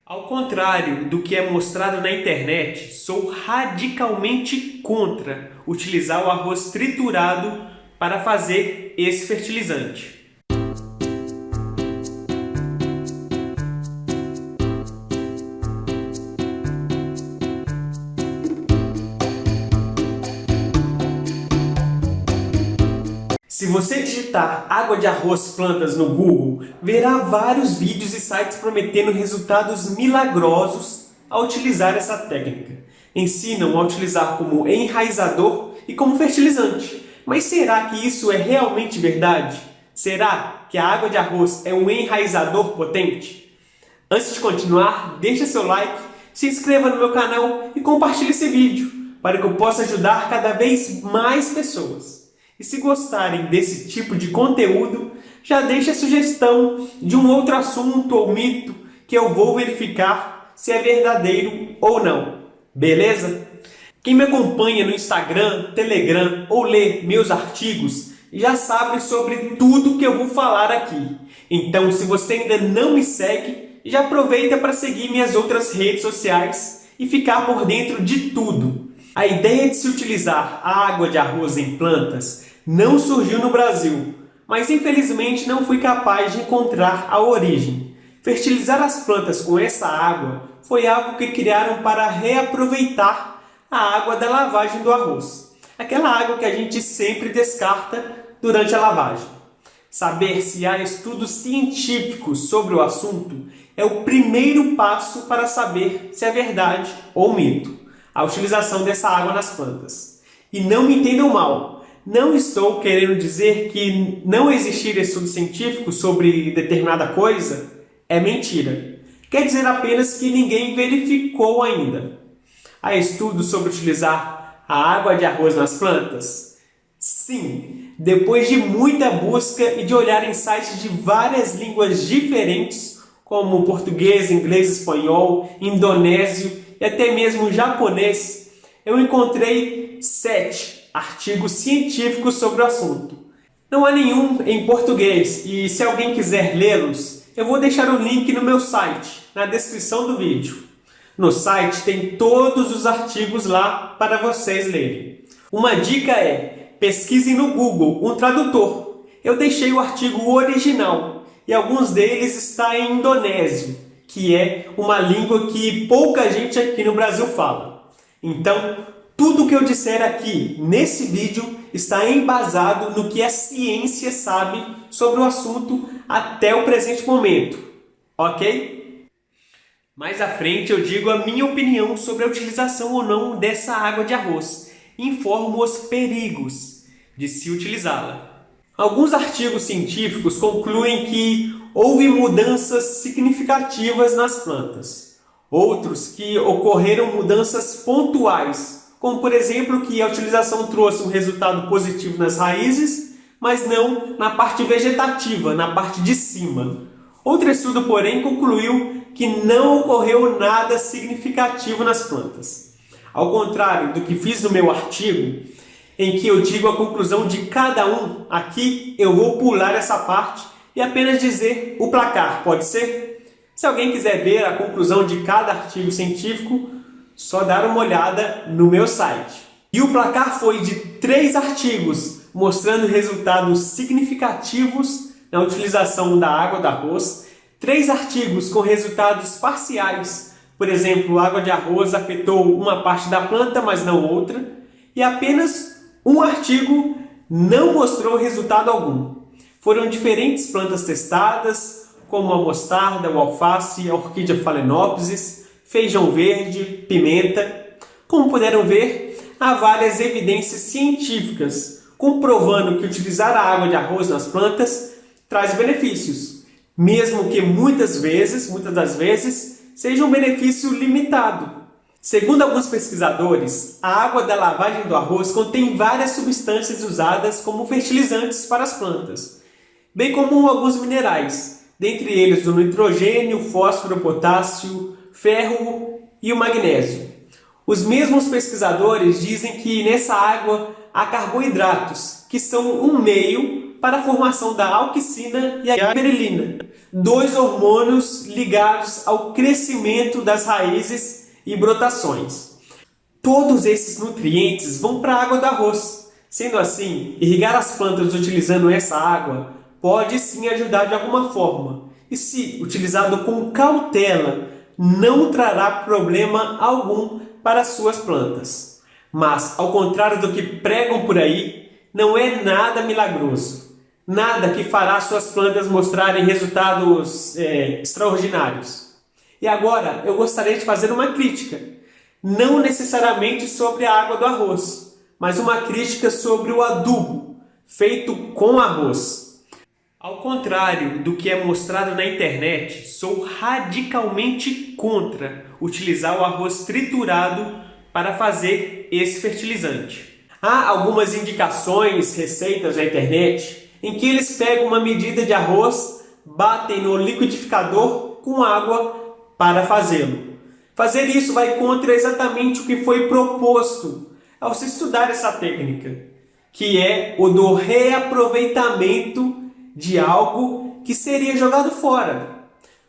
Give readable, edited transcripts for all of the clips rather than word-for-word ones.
Ao contrário do que é mostrado na internet, sou radicalmente contra utilizar o arroz triturado para fazer esse fertilizante. Se você digitar água de arroz plantas no Google, verá vários vídeos e sites prometendo resultados milagrosos ao utilizar essa técnica. Ensinam a utilizar como enraizador e como fertilizante. Mas será que isso é realmente verdade? Será que a água de arroz é um enraizador potente? Antes de continuar, deixe seu like, se inscreva no meu canal e compartilhe esse vídeo para que eu possa ajudar cada vez mais pessoas. E se gostarem desse tipo de conteúdo, já deixe a sugestão de um outro assunto ou mito que eu vou verificar se é verdadeiro ou não. Beleza? Quem me acompanha no Instagram, Telegram ou lê meus artigos já sabe sobre tudo que eu vou falar aqui. Então, se você ainda não me segue, já aproveita para seguir minhas outras redes sociais e ficar por dentro de tudo. A ideia de se utilizar a água de arroz em plantas não surgiu no Brasil, mas infelizmente não fui capaz de encontrar a origem. Fertilizar as plantas com essa água foi algo que criaram para reaproveitar a água da lavagem do arroz. Aquela água que a gente sempre descarta durante a lavagem. Saber se há estudos científicos sobre o assunto é o primeiro passo para saber se é verdade ou mito a utilização dessa água nas plantas. E não me entendam mal, não estou querendo dizer que não existir estudo científico sobre determinada coisa é mentira. Quer dizer apenas que ninguém verificou ainda. Há estudos sobre utilizar a água de arroz nas plantas? Sim, depois de muita busca e de olhar em sites de várias línguas diferentes, como português, inglês, espanhol, indonésio e até mesmo japonês, eu encontrei 7 artigos científicos sobre o assunto. Não há nenhum em português e se alguém quiser lê-los, eu vou deixar o link no meu site, na descrição do vídeo. No site tem todos os artigos lá para vocês lerem. Uma dica é, pesquisem no Google um tradutor. Eu deixei o artigo original e alguns deles estão em indonésio, que é uma língua que pouca gente aqui no Brasil fala. Então, tudo que eu disser aqui nesse vídeo está embasado no que a ciência sabe sobre o assunto até o presente momento, ok? Mais à frente eu digo a minha opinião sobre a utilização ou não dessa água de arroz. Informo os perigos de se utilizá-la. Alguns artigos científicos concluem que houve mudanças significativas nas plantas. Outros que ocorreram mudanças pontuais, como por exemplo que a utilização trouxe um resultado positivo nas raízes, mas não na parte vegetativa, na parte de cima. Outro estudo, porém, concluiu que não ocorreu nada significativo nas plantas. Ao contrário do que fiz no meu artigo, em que eu digo a conclusão de cada um, aqui eu vou pular essa parte e apenas dizer o placar, pode ser? Se alguém quiser ver a conclusão de cada artigo científico, só dar uma olhada no meu site. E o placar foi de 3 artigos, mostrando resultados significativos na utilização da água do arroz, 3 artigos com resultados parciais, por exemplo, a água de arroz afetou uma parte da planta, mas não outra, e apenas um artigo não mostrou resultado algum. Foram diferentes plantas testadas, como a mostarda, o alface, a orquídea phalaenopsis, feijão verde, pimenta. Como puderam ver, há várias evidências científicas comprovando que utilizar a água de arroz nas plantas traz benefícios, mesmo que muitas das vezes, seja um benefício limitado. Segundo alguns pesquisadores, a água da lavagem do arroz contém várias substâncias usadas como fertilizantes para as plantas, bem como alguns minerais, dentre eles o nitrogênio, fósforo, potássio, ferro e o magnésio. Os mesmos pesquisadores dizem que nessa água há carboidratos, que são um meio para a formação da auxina e a berilina, dois hormônios ligados ao crescimento das raízes e brotações. Todos esses nutrientes vão para a água do arroz. Sendo assim, irrigar as plantas utilizando essa água pode sim ajudar de alguma forma. E se utilizado com cautela, não trará problema algum para as suas plantas. Mas, ao contrário do que pregam por aí, não é nada milagroso. Nada que fará suas plantas mostrarem resultados extraordinários. E agora eu gostaria de fazer uma crítica. Não necessariamente sobre a água do arroz, mas uma crítica sobre o adubo feito com arroz. Ao contrário do que é mostrado na internet, sou radicalmente contra utilizar o arroz triturado para fazer esse fertilizante. Há algumas indicações, receitas na internet, em que eles pegam uma medida de arroz, batem no liquidificador com água para fazê-lo. Fazer isso vai contra exatamente o que foi proposto ao se estudar essa técnica, que é o do reaproveitamento de algo que seria jogado fora.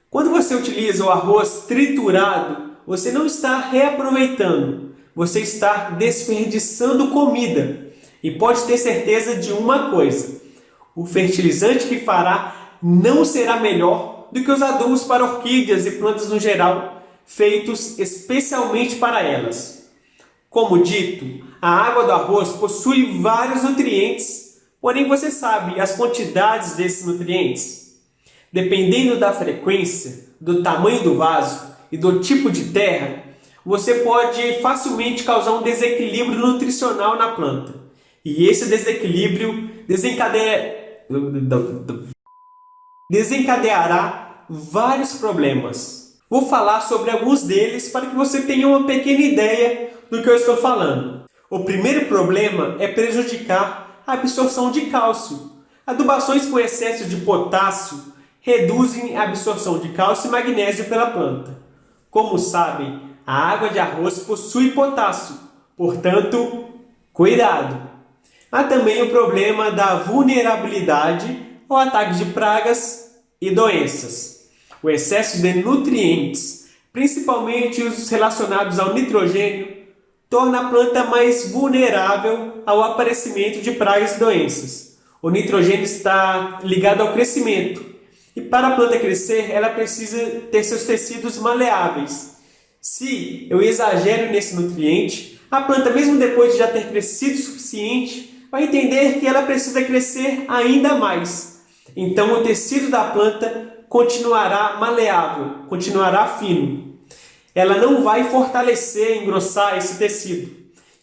Quando você utiliza o arroz triturado, você não está reaproveitando, você está desperdiçando comida. E pode ter certeza de uma coisa: o fertilizante que fará não será melhor do que os adubos para orquídeas e plantas no geral, feitos especialmente para elas. Como dito, a água do arroz possui vários nutrientes, porém você sabe as quantidades desses nutrientes? Dependendo da frequência, do tamanho do vaso e do tipo de terra, você pode facilmente causar um desequilíbrio nutricional na planta. E esse desequilíbrio desencadeará vários problemas. Vou falar sobre alguns deles para que você tenha uma pequena ideia do que eu estou falando. O primeiro problema é prejudicar a absorção de cálcio. Adubações com excesso de potássio reduzem a absorção de cálcio e magnésio pela planta. Como sabem, a água de arroz possui potássio, portanto, cuidado! Há também o problema da vulnerabilidade ao ataque de pragas e doenças. O excesso de nutrientes, principalmente os relacionados ao nitrogênio, torna a planta mais vulnerável ao aparecimento de pragas e doenças. O nitrogênio está ligado ao crescimento, e para a planta crescer, ela precisa ter seus tecidos maleáveis. Se eu exagero nesse nutriente, a planta, mesmo depois de já ter crescido o suficiente, vai entender que ela precisa crescer ainda mais. Então o tecido da planta continuará maleável, continuará fino. Ela não vai fortalecer, engrossar esse tecido.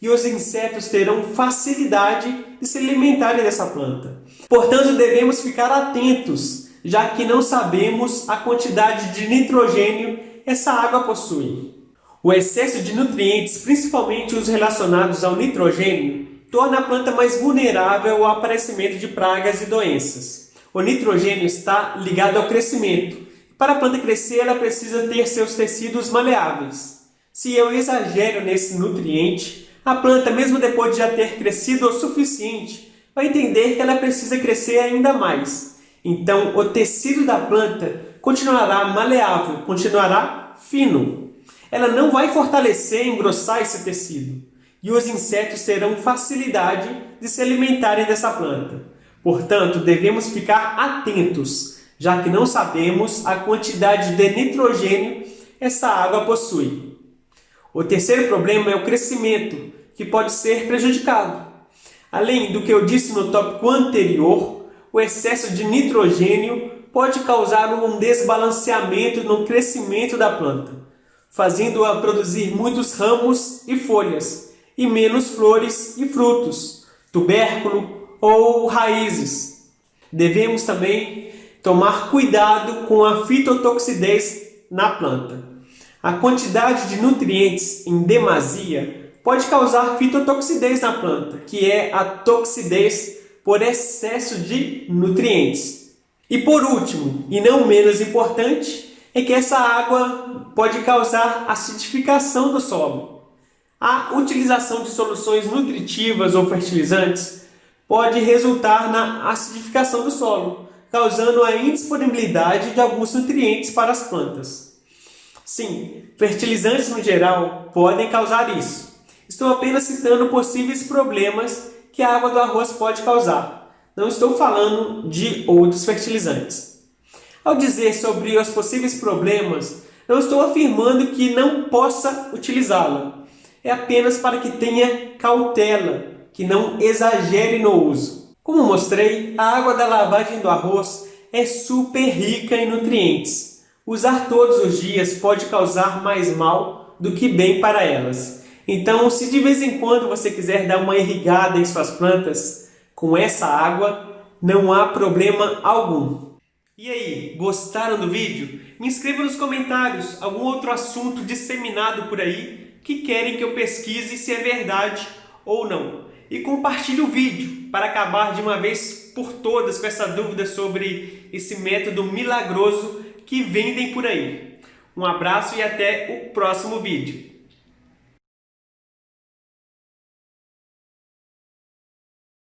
E os insetos terão facilidade de se alimentarem dessa planta. Portanto, devemos ficar atentos, já que não sabemos a quantidade de nitrogênio essa água possui. O excesso de nutrientes, principalmente os relacionados ao nitrogênio, torna a planta mais vulnerável ao aparecimento de pragas e doenças. O nitrogênio está ligado ao crescimento. Para a planta crescer, ela precisa ter seus tecidos maleáveis. Se eu exagero nesse nutriente, a planta, mesmo depois de já ter crescido o suficiente, vai entender que ela precisa crescer ainda mais. Então, o tecido da planta continuará maleável, continuará fino. Ela não vai fortalecer e engrossar esse tecido. E os insetos terão facilidade de se alimentarem dessa planta. Portanto, devemos ficar atentos, já que não sabemos a quantidade de nitrogênio essa água possui. O terceiro problema é o crescimento, que pode ser prejudicado. Além do que eu disse no tópico anterior, o excesso de nitrogênio pode causar um desbalanceamento no crescimento da planta, fazendo-a produzir muitos ramos e folhas, e menos flores e frutos, tubérculo ou raízes. Devemos também tomar cuidado com a fitotoxidez na planta. A quantidade de nutrientes em demasia pode causar fitotoxidez na planta, que é a toxidez por excesso de nutrientes. E por último, e não menos importante, é que essa água pode causar acidificação do solo. A utilização de soluções nutritivas ou fertilizantes pode resultar na acidificação do solo, causando a indisponibilidade de alguns nutrientes para as plantas. Sim, fertilizantes no geral podem causar isso. Estou apenas citando possíveis problemas que a água do arroz pode causar. Não estou falando de outros fertilizantes. Ao dizer sobre os possíveis problemas, não estou afirmando que não possa utilizá-la. É apenas para que tenha cautela, que não exagere no uso. Como mostrei, a água da lavagem do arroz é super rica em nutrientes. Usar todos os dias pode causar mais mal do que bem para elas. Então, se de vez em quando você quiser dar uma irrigada em suas plantas com essa água, não há problema algum. E aí, gostaram do vídeo? Me escreva nos comentários algum outro assunto disseminado por aí que querem que eu pesquise se é verdade ou não. E compartilhe o vídeo para acabar de uma vez por todas com essa dúvida sobre esse método milagroso que vendem por aí. Um abraço e até o próximo vídeo.